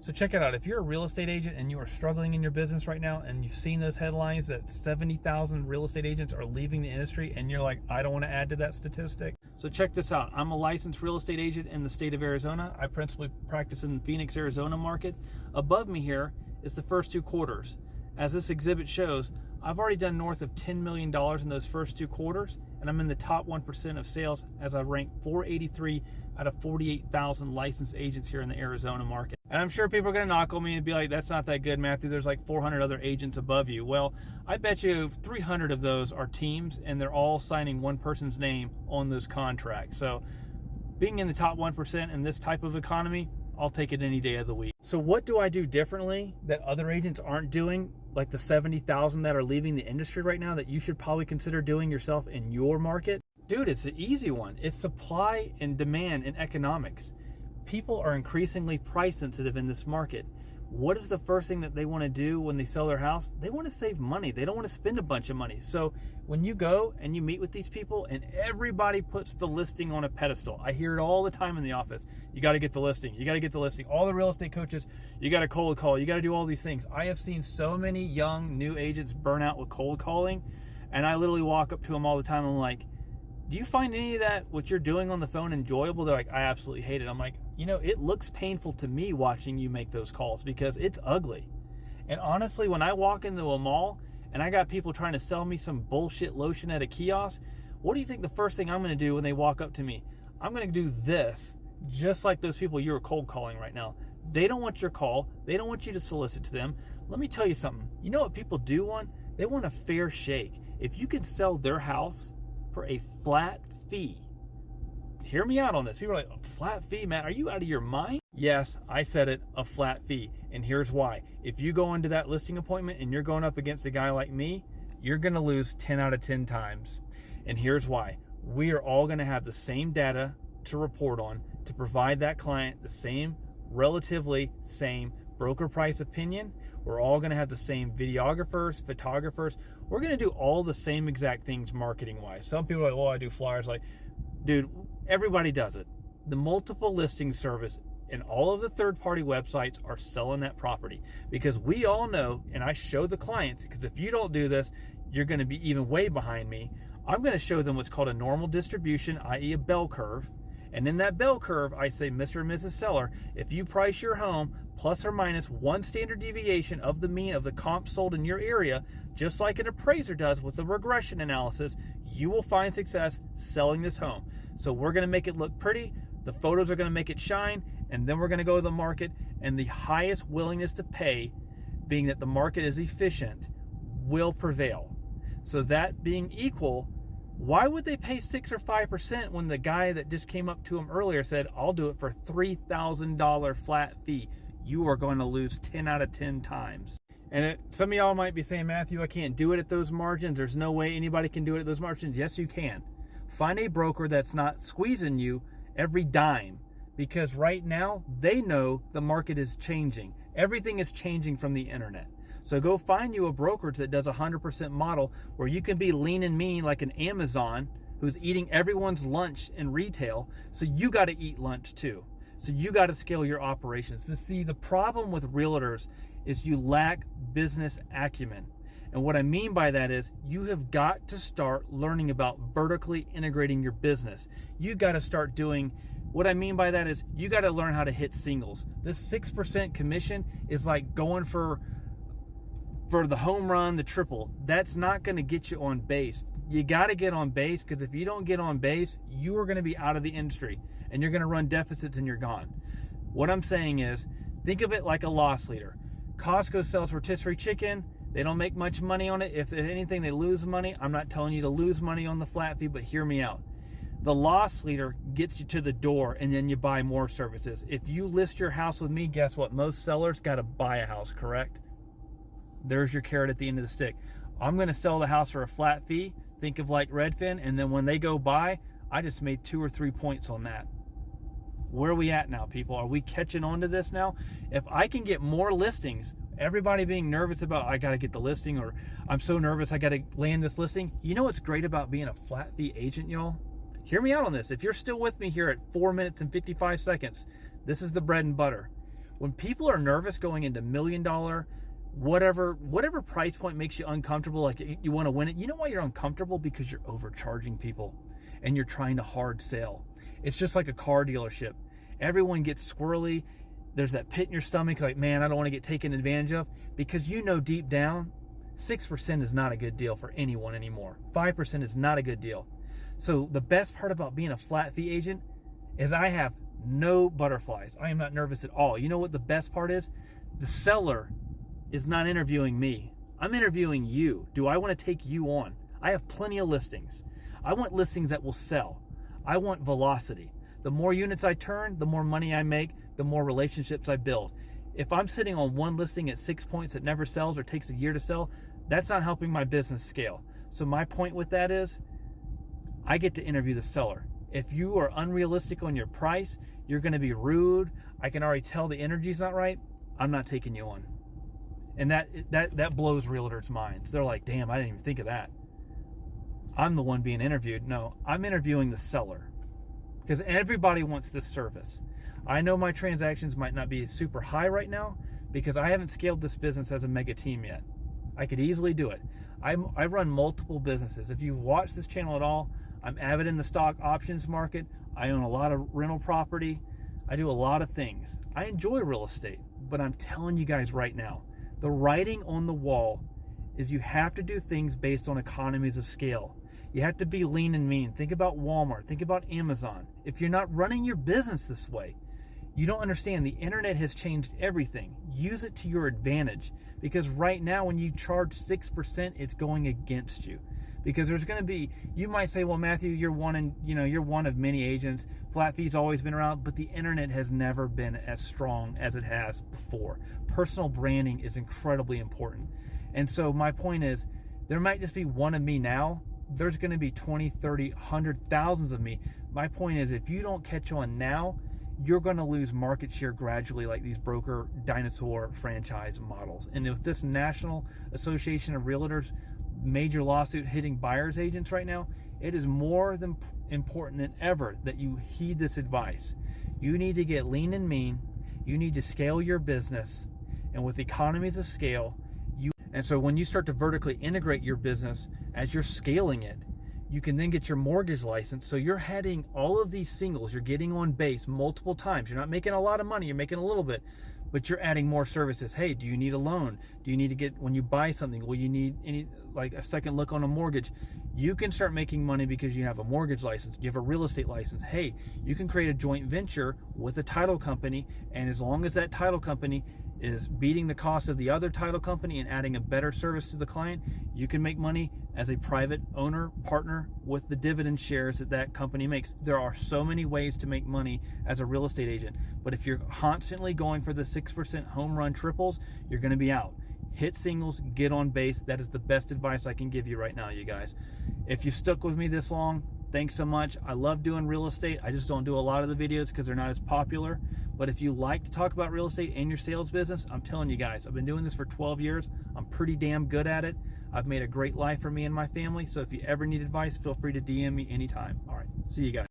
So check it out. If you're a real estate agent and you are struggling in your business right now and you've seen those headlines that 70,000 real estate agents are leaving the industry and you're like, I don't want to add to that statistic. So check this out. I'm a licensed real estate agent in the state of Arizona. I principally practice in the Phoenix, Arizona market. Above me here is the first 2 quarters. As this exhibit shows, I've already done north of $10 million in those first 2 quarters, and I'm in the top 1% of sales as I rank 483 out of 48,000 licensed agents here in the Arizona market. And I'm sure people are going to knock on me and be like, that's not that good, Matthew. There's like 400 other agents above you. Well, I bet you 300 of those are teams, and they're all signing one person's name on those contracts. So being in the top 1% in this type of economy, I'll take it any day of the week. So what do I do differently that other agents aren't doing, like the 70,000 that are leaving the industry right now, that you should probably consider doing yourself in your market? Dude, it's an easy one. It's supply and demand in economics. People are increasingly price sensitive in this market. What is the first thing that they want to do when they sell their house? They want to save money. They don't want to spend a bunch of money. So when you go and you meet with these people and everybody puts the listing on a pedestal, I hear it all the time in the office. You got to get the listing. You got to get the listing. All the real estate coaches, you got to cold call. You got to do all these things. I have seen so many young new agents burn out with cold calling, and I literally walk up to them all the time. I'm like, do you find any of that, what you're doing on the phone, enjoyable? They're like, I absolutely hate it. I'm like, it looks painful to me watching you make those calls because it's ugly. And honestly, when I walk into a mall and I got people trying to sell me some bullshit lotion at a kiosk, what do you think the first thing I'm going to do when they walk up to me? I'm going to do this, just like those people you're cold calling right now. They don't want your call. They don't want you to solicit to them. Let me tell you something. You know what people do want? They want a fair shake. If you can sell their house for a flat fee. Hear me out on this. People are like, a flat fee, Matt? Are you out of your mind? Yes, I said it, a flat fee. And here's why. If you go into that listing appointment and you're going up against a guy like me, you're going to lose 10 out of 10 times. And here's why. We are all going to have the same data to report on to provide that client the same, relatively same broker price opinion. We're all going to have the same videographers, photographers. We're going to do all the same exact things marketing-wise. Some people are like, well, I do flyers. Like, dude, everybody does it. The multiple listing service and all of the third-party websites are selling that property because we all know, and I show the clients, because if you don't do this, you're going to be even way behind me. I'm going to show them what's called a normal distribution, i.e. a bell curve. And in that bell curve, I say, Mr. and Mrs. Seller, if you price your home plus or minus 1 standard deviation of the mean of the comp sold in your area, just like an appraiser does with the regression analysis, you will find success selling this home. So we're going to make it look pretty, the photos are going to make it shine, and then we're going to go to the market, and the highest willingness to pay, being that the market is efficient, will prevail. So that being equal, why would they pay 6 or 5% when the guy that just came up to him earlier said, I'll do it for $3,000 flat fee? You are going to lose 10 out of 10 times. And some of y'all might be saying, Matthew, I can't do it at those margins. There's no way anybody can do it at those margins. Yes, you can. Find a broker that's not squeezing you every dime, because right now they know the market is changing. Everything is changing from the internet. So go find you a brokerage that does a 100% model where you can be lean and mean like an Amazon who's eating everyone's lunch in retail. So you got to eat lunch too. So you got to scale your operations. See, the problem with realtors is you lack business acumen. And what I mean by that is you have got to start learning about vertically integrating your business. You got to start doing, what I mean by that is you got to learn how to hit singles. This 6% commission is like going for the home run, the triple. That's not going to get you on base. You got to get on base, because if you don't get on base, you are going to be out of the industry and you're going to run deficits and you're gone. What I'm saying is, think of it like a loss leader. Costco sells rotisserie chicken. They don't make much money on it. If anything, they lose money. I'm not telling you to lose money on the flat fee, but hear me out. The loss leader gets you to the door and then you buy more services. If you list your house with me, guess what? Most sellers got to buy a house, correct? There's your carrot at the end of the stick. I'm going to sell the house for a flat fee. Think of like Redfin. And then when they go buy, I just made 2 or 3 points on that. Where are we at now, people? Are we catching on to this now? If I can get more listings, everybody being nervous about, I got to get the listing, or I'm so nervous I got to land this listing. You know what's great about being a flat fee agent, y'all? Hear me out on this. If you're still with me here at 4 minutes and 55 seconds, this is the bread and butter. When people are nervous going into $1 million, whatever price point makes you uncomfortable, like you want to win it, you know why you're uncomfortable? Because you're overcharging people and you're trying to hard sell. It's just like a car dealership. Everyone gets squirrely. There's that pit in your stomach, like, man, I don't want to get taken advantage of, because you know deep down 6% is not a good deal for anyone anymore. 5% is not a good deal. So the best part about being a flat fee agent is I have no butterflies. I am not nervous at all. You know what the best part is? The seller is not interviewing me. I'm interviewing you. Do I want to take you on? I have plenty of listings. I want listings that will sell. I want velocity. The more units I turn, the more money I make, the more relationships I build. If I'm sitting on one listing at 6 points that never sells or takes a year to sell, that's not helping my business scale. So my point with that is, I get to interview the seller. If you are unrealistic on your price, you're going to be rude, I can already tell the energy's not right, I'm not taking you on. And that blows realtors' minds. They're like, damn, I didn't even think of that. I'm the one being interviewed. No, I'm interviewing the seller, because everybody wants this service. I know my transactions might not be super high right now because I haven't scaled this business as a mega team yet. I could easily do it. I run multiple businesses. If you've watched this channel at all, I'm avid in the stock options market. I own a lot of rental property. I do a lot of things. I enjoy real estate, but I'm telling you guys right now, the writing on the wall is you have to do things based on economies of scale. You have to be lean and mean. Think about Walmart. Think about Amazon. If you're not running your business this way, you don't understand. The internet has changed everything. Use it to your advantage, because right now when you charge 6%, it's going against you. Because there's going to be, you might say, well, Matthew, you're one of many agents. Flat fee's always been around, but the internet has never been as strong as it has before. Personal branding is incredibly important. And so my point is, there might just be one of me now. There's going to be 20, 30, 100, thousands of me. My point is, if you don't catch on now, you're going to lose market share gradually, like these broker dinosaur franchise models. And with this National Association of Realtors major lawsuit hitting buyers agents right now, it is more than important than ever that you heed this advice. You need to get lean and mean. You need to scale your business. And with economies of scale, and so when you start to vertically integrate your business as you're scaling it, you can then get your mortgage license. So you're heading all of these singles, you're getting on base multiple times. You're not making a lot of money, you're making a little bit, but you're adding more services. Hey, do you need a loan? Do you need to get, when you buy something, will you need any, like a second look on a mortgage? You can start making money because you have a mortgage license, you have a real estate license. Hey, you can create a joint venture with a title company, and as long as that title company is beating the cost of the other title company and adding a better service to the client, you can make money as a private owner partner with the dividend shares that company makes. There are so many ways to make money as a real estate agent, but if you're constantly going for the 6% home run triples, you're going to be out. Hit singles, get on base. That is the best advice I can give you right now, you guys. If you've stuck with me this long, thanks so much. I love doing real estate. I just don't do a lot of the videos because they're not as popular. But if you like to talk about real estate and your sales business, I'm telling you guys, I've been doing this for 12 years. I'm pretty damn good at it. I've made a great life for me and my family. So if you ever need advice, feel free to DM me anytime. All right, see you guys.